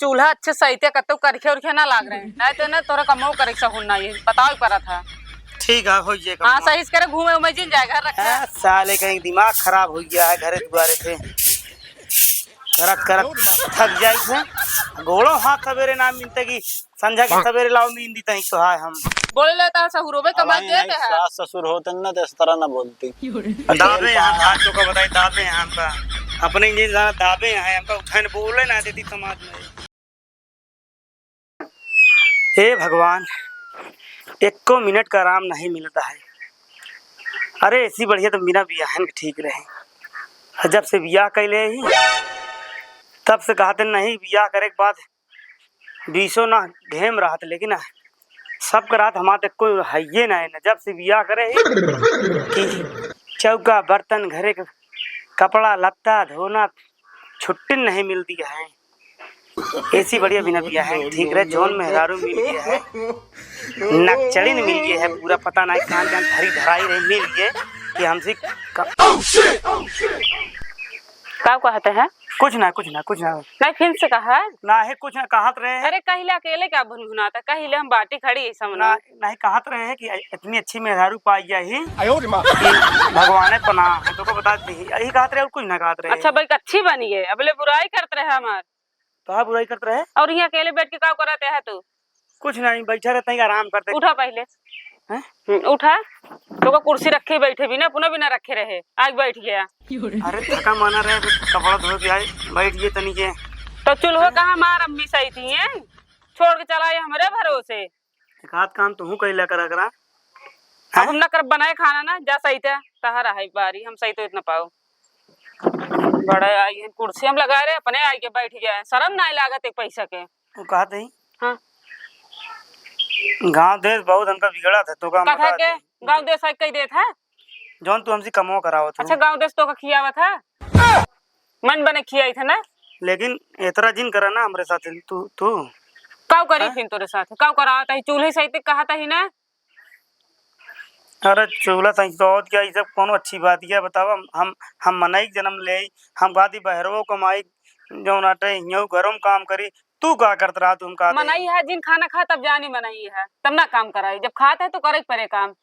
चूल्हा अच्छे सही कतो करखे उरखे ना लाग रहे नहीं तो ना तोरा कमो करे सकूं ना ये बताओ ही पड़ा था। ठीक है हो जाएगा। हाँ सही से करे घूमे उमे जिन जाए घर रखे साले कहीं दिमाग खराब हो गया है घरे दुआरे से करत करत थक जाई से घोड़ो हाथ सवेरे ना मिलते की संझा के सवेरे लाओ नींद दी तही तो है हम बोले लेता सहुरो भाई कमा देते हैं सास ससुर होते ना तो इस तरह ना बोलती। दाबे यहाँ हाथ तो का बताई दाबे यहाँ का अपने इंसान दाबे हैं हमका उठन बोले ना देती समाज में। हे भगवान एक को मिनट का आराम नहीं मिलता है। अरे ऐसी बढ़िया तो बिना बियाहन के ठीक रहे। जब से बियाह कैले ही तब से कहते नहीं बियाह करे के बाद बीसों ना घेम रहा था लेकिन सब का रात हमारे तक कोई है ये ना है ना जब से बियाह करे ही कि चौका बर्तन घरे का कपड़ा लत्ता धोना छुट्टी नहीं मिलती है। ऐसी बढ़िया बिना बिया है ठीक रहे जोन में हजारों मिल गया है नक्चड़ी मिल गया है पूरा पता नहीं कान कान धरी धराई रही मिल गए कि हमसे क्या कहते हैं कुछ ना नहीं फिर से कहा ना है कुछ ना कहत रहे हैं। अरे कहिले अकेले क्या भुनभुनाता कहिले हम बाटी खड़ी है समझ ना नहीं कहत रहे हैं कि इतनी अच्छी मेहरारू पाई जाही भगवान पना तो को बता दी यही कहत रहे और कुछ ना कहत रहे। अच्छा भाई अच्छी बनी है अबले बुराई करते रहे हमार तो हाँ बुराई करते रहे और यहाँ अकेले बैठ के क्या कराते है तू कुछ नहीं बैठा रहते हैं आराम करते। उठा पहले उठा तो कुर्सी रखे बैठे भी ना पुनः भी ना रखे रहे आज बैठ गया। अरे थका माना रहे कपड़ा धो के आए बैठ गए तनी के तो चूल्हा कहाँ मार अम्मी सही थी है छोड़ के चला हमारे भरोसे एक हाथ काम तो हूँ कैला करा अब हम ना कर बनाए खाना ना जा सही था तहारा है बारी हम सही तो इतना पाओ बड़ा आई कुर्सी हम लगा रहे अपने आई के बैठ गया शर्म ना लागत एक पैसा के वो कहते ही हाँ गांव देश बहुत हमका बिगड़ा था तो का कथा के गांव देश कई देत है जौन तू हमसे कमो करावत। अच्छा गांव देश तो का खियावा था मन बने खियाई था ना लेकिन इतना जिन करा ना हमारे साथ तू काव करी फिर तोरे साथ काव कराता है चूल्हे सही कहा था ही ना। अरे चूल्हा सही तो क्या ये सब कोनो अच्छी बात है बताओ हम मनाई जन्म ले हम गादी बहरवो कमाई जो नाटे यूं घरों काम करी तू का करत रहा तुम का मनाई है जिन खाना खा तब जानी मनाई है तब ना काम कराई जब खाते है तो करे परे काम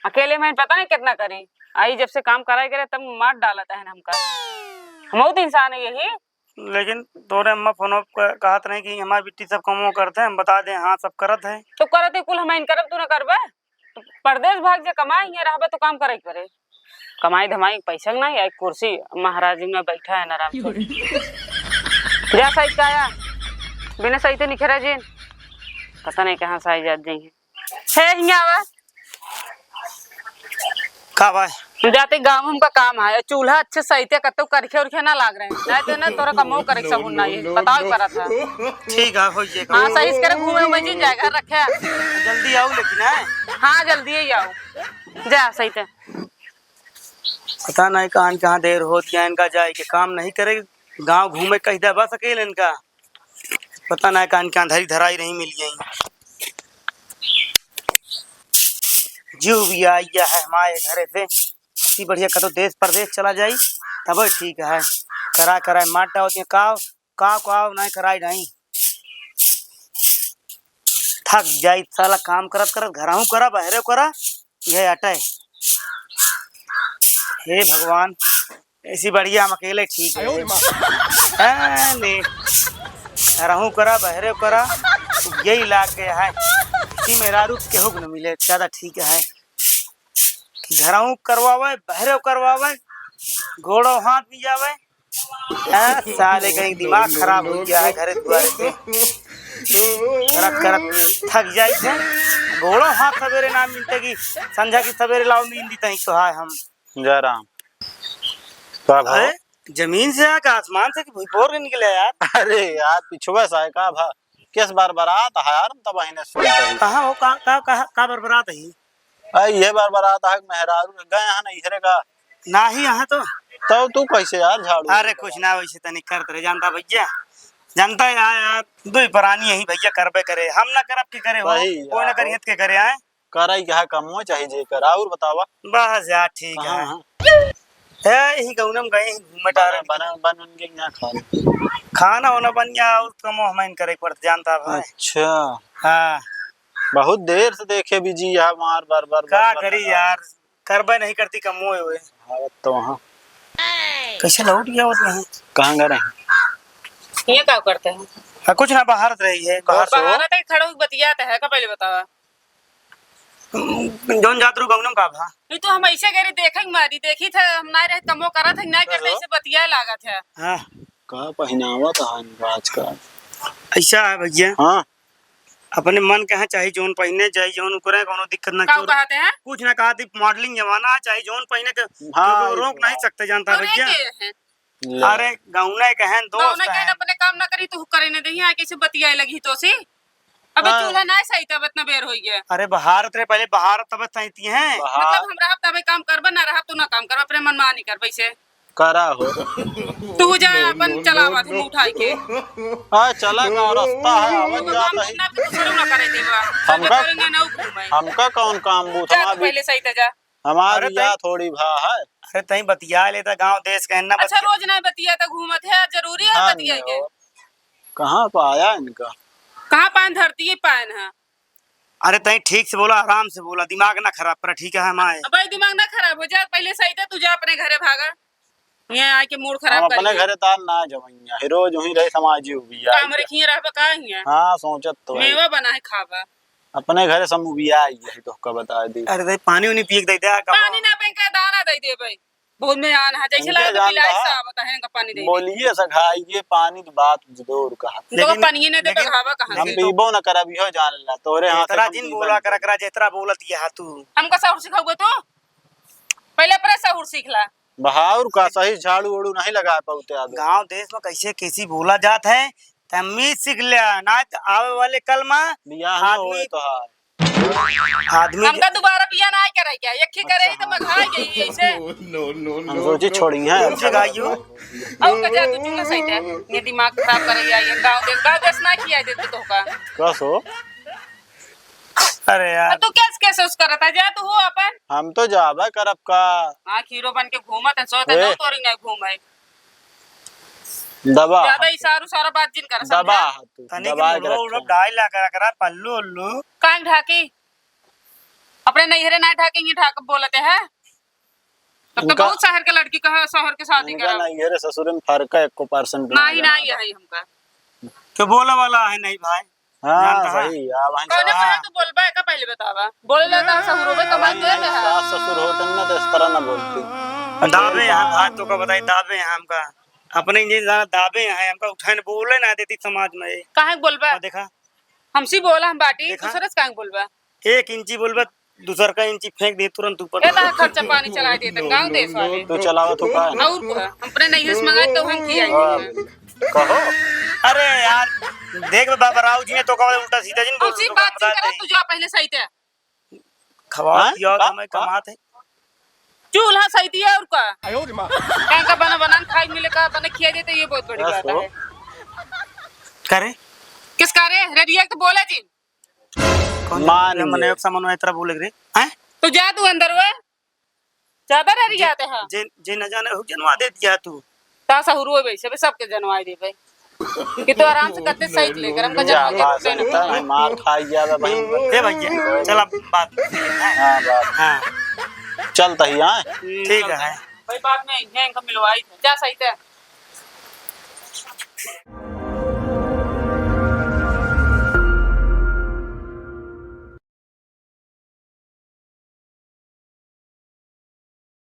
अकेले में पता नहीं कितना करी आई जब से काम कराई करे तब मार डालता है हमका हम बहुत इंसान है यही। लेकिन तोरे अम्मा फोन कहत नहीं कि हमारी बिट्टी सब कमो करते हैं हम बता दें हाँ सब करत है तो करते कुल हम इन करब तू ना करबे तो परदेश भाग जे कमाई है रहबे तो काम करे करे कमाई धमाई पैसा नहीं आई कुर्सी महाराज में बैठा है आराम से जा सही का आया बिना सही तो निखरा जी पता नहीं कहाँ से आई जात जाएंगे है का भाई जाते गाँव हमका काम है चूल्हा अच्छे सही कतो करखे उरखे ना लाग रहे नहीं तो ना तोरा कमो करे सकूं ना ये बताओ ही पड़ा था। ठीक है हो जाएगा। हाँ सही से करे घूमे उमे जिन जाए घर रखे जल्दी आओ लेकिन है हाँ जल्दी ही आओ जा सही थे पता नहीं कहाँ देर होती है इनका जाए के काम नहीं करे गांव घूमे कहीं दे बस अकेले इनका पता नहीं कहाँ धरी धराई नहीं मिल गई जीव भी आई है हमारे घरे से इतनी बढ़िया कतो देश प्रदेश चला जाई तब ठीक है करा माटा होती है काव नहीं कराई नहीं थक जाई साला काम करत घराऊ करा बहरे करा यह अटे हे भगवान ऐसी बढ़िया हम अकेले ठीक है ले रहूं करा बहरे करा यही लाग गया है कि मेरा रूप केहू न मिले ज्यादा ठीक है घराऊ करवावे बहरे करवावे घोड़ो हाथ भी जावे साले कहीं दिमाग खराब हो गया है घरे दुआरे से करत थक जाई थे घोड़ो हाथ सवेरे ना मिलते कि संझा की सवेरे लाओ नींद दी तही तो है हम जय राम। अरे जमीन से है का आसमान से कि भूपोर के निकले यार। अरे यार पिछुआ सा का भा किस बार बरात है यार तब ने सुन कहां हो का बरबरात है ये बार बरात है मेहरारू गए हैं ना इधरे का ना ही यहाँ तो तू कैसे यार झाड़ू। अरे कुछ ना वैसे तनी करते रहे जानता भैया जानता है यार दो परानी यही भैया करबे करे हम ना करब के करे हो कोई ना करियत के करे आए कराई क्या कमो चाहिए जे कर और बतावा बस यार ठीक है है यही गौनम गए घूमे टारे बना बन उनके यहाँ खा ले। खाना होना बन गया उसका मोह हमें करे पड़ता जानता भाई। अच्छा हाँ बहुत देर से देखे बिजी है मार बार बार क्या करी यार करबे नहीं करती कमोए हुए तो वहाँ कैसे लौट गया उसमें कहाँ गए हैं? ये क्या करते हैं? हाँ, कुछ ना बाहर रही है बाहर से बाहर तक खड़ा होके बतियाता है का पहले बतावा। जोन जातरू गौनम का भा नहीं तो हम ऐसे करे देखेंगे मारी देखी थे हम ना रहे कमो करा थे ना करते ऐसे बतिया लागत है। हाँ कहाँ पहनावा था इनका आजकल ऐसा है भैया हाँ अपने मन के है चाहे जोन पहने चाहे जोन करे कोनो दिक्कत ना का क्यों कहते हैं? कुछ ना कहा थी मॉडलिंग जमाना है, चाहे जोन पहने के हाँ, क्योंकि रोक नहीं सकते जानता कौन भैया। है? ले। अरे गौने कहन दोस्त दोस्त है है अपने काम ना करी तो करे ने दही आके से बतियाए लगी तो सी अबे हाँ। चूल्हा ना सही तब इतना बेर हो गया। अरे बाहर तेरे पहले बाहर तब तैती हैं बाहर मतलब हम रहा तबे काम करबा ना रहा तो ना काम करबा अपने मन मानी कर वैसे करा हो तू जा अपन चलावा थे उठाई के हाँ चला का रास्ता है आवाज काम जाता है ना तो शुरू ना करे देवा हमका- करेंगे ना घूमे हमका कौन काम बूथ जा तू पहले सही जा। हमारी अरे या थोड़ी भा है अरे तई बतिया लेता गांव देश कहना अच्छा रोज ना बतिया तो घूमत है जरूरी है हाँ, बतिया के कहाँ पे आया इनका कहाँ पान धरती है पान है। अरे तई ठीक से बोला आराम से बोला दिमाग ना खराब कर ठीक है हमारे अब भाई दिमाग ना खराब हो जा पहले सही था तू जा अपने घरे भागा यहाँ आके मूड हम खराब अपने कर घरे तार ना जमैया ही रोज वहीं रहे समाजी हुई काम रखिए रहबा का है हाँ सोचत तो है मेवा बना है खावा अपने घरे समूबिया आई है तो का बता दी अरे तई पानी उनी पी के दे दे पानी ना पे का दाना दे दे भाई बहुत में आना है जैसे इनके लगा जानता पिलाई है। सा बताए का पानी दे दे बोलिए सखाइए पानी की बात जरूर कहा तो पानी ने दे लेकिन- खावा कहां हम से पीबो न करा भी हो जान ला तोरे हाथ तेरा जिन बोला करा जेतरा बोलत ये तू हमका सहूर सिखाओगे तो पहले अपने सहूर सीख ला। बहावर का सही झाड़ू उड़ू नहीं लगा पाते आदमी गांव देश में कैसे कैसी बोला जात है तमीज सीख लिया ना तो आवे वाले कल में बियाह न आदमी- होए तो हाय आदमी हमका दोबारा पिया ना करे क्या एक ही करे ही तो मैं खा गई ऐसे हम सोची छोड़ी है तुमसे गाइयो और कजा तू चुना सही है ये दिमाग खराब करे ये गांव देश ना किया देते तो का कसो अरे यार तू कैसे उस करता जा तू हो अपन हम तो जाबा करब का हां खीरो बन के घूमत है सोते ए। दो तोरी नहीं घूमे दबा ज्यादा इशारो सारा बात जिन कर दबा समझा तनी दबा के के मुड़ो उड़ो रखा। डाई ला करा पल्लू उल्लू काहे ढाकी अपने नैहरे ना ढाकेंगे ढाक बोलते हैं तब तो इनका- बहुत शहर के लड़की का शहर के शादी इनका करा नहीं है ससुर में फर्क है 1% नहीं नहीं है हमका तो बोला वाला है नहीं भाई हाँ जानता है। सही आ वहीं कौन से है तू बोलबा का पहले बतावा बोले लगा शहरों में कमाई दे रहा है सास ससुर होते न तो इस तरह न बोलती दावे यहाँ भाई तो का बताई दावे यहाँ हमका अपने इंजीनियर दावे यहाँ हमका उठाने बोले ना देती समाज में काहे बोलबा और देखा हमसी बोला हम बाटी देखा? दूसरे से काहे बोलबा 1 इंची बोलबा दूसर का इंची फेंक दे तुरंत ऊपर ए ता खर्चा पानी चला देते गांव देश वाले तू चलावा तो का और को है? हम अपने नैहर से मंगाए तो हम खियाएंगे कहो अरे यार देख बाबा राव जी ने तो का उल्टा सीधा जिन उसी बात से करा तू जा पहले सही थे खवा हाँ? दिया का- हमें कमाते हैं। चूल्हा सही दिया और का काहे का बना बनान खाई मिले का बना खिया देते ये बहुत बड़ी बात है करे किस करे रेडिया तो बोला जी कौन मान ले। मने सामान में तरह बोले रे हैं तू जा तू अंदर वे ज्यादा रह जाते हैं जे जे न जाने हो जनवा दे दिया तू तासा हुरुए वैसे भी सबके जनवाई दे भाई कि तो आराम से करते सही लेकर हमका जा जनवा बात के सुनता है मार खाई जावे भाई ए भैया चल अब बात हां बात हाँ चलता ही हां ठीक है भाई बाद में इनका मिलवाई जा सही थे